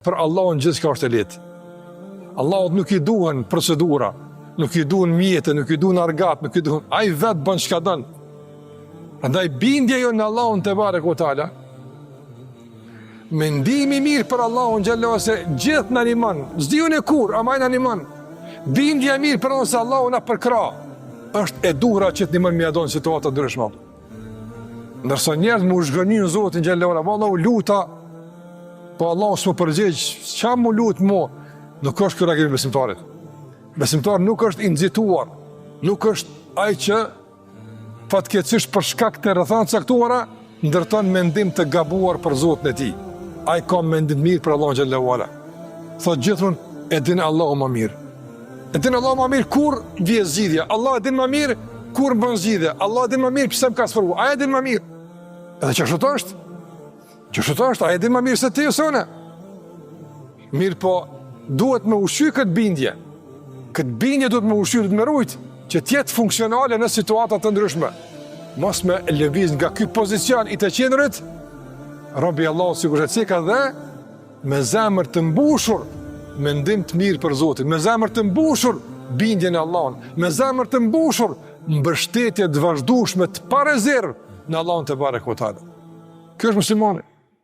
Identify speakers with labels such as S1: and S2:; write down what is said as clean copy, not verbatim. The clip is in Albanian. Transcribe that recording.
S1: Për Allahun gjithçka është e lehtë. Allahut nuk i duhen procedura, nuk i duhen mjete, nuk i duhen argat, nuk i duhen, ai vetë bën çka don. Prandaj bindja jo në Allahun te bareke ve teala. Mendimi mirë për Allahun xhallahu se gjithë na animon, s'diun e kur, ama na animon. Bindja mirë për Allah se Allahu na përkra, është e duhra që të ndihmon me adon situata ndryshme. Ndërsa njerëz më zhgënjin Zotin xhallahu ala, vallahu luta, po Allahu s'më përgjigj, ç'a më lut mo, nuk është ky reagim besimtarit. Besimtari nuk është i nxituar, nuk është ai që fatkeqësisht për shkak të rrethana caktuara ndërton mendim të gabuar për Zotin e tij. Ai ka mendim mirë për Allahun xhallahu ala. Thot gjithmonë e din Allahu më mirë. E din Allahu më mirë kur vjen zgjidhja. Allah e din më mirë kur bën zgjidhje. Allah e din më mirë pse më ka sforuar. Ai e din më mirë. Edhe çfarë është? Çfarë është? Ai e din më mirë se ti ose unë. Mirë po, duhet me ushqy këtë bindje. Këtë bindje duhet me ushqy, duhet me rujt që tjetë funksionale në situatat të ndryshme. Mos me lëviz nga ky pozicion i të qendrit, robi Allahu sigurisht e ceka dhe me zemër të mbushur mendim të mirë për Zotin, me zemër të mbushur bindjen e Allahun, me zemër të mbushur mbështetje të vazhdueshme të pa rezervë në Allahun te barekuhu teala. Ky është muslimani.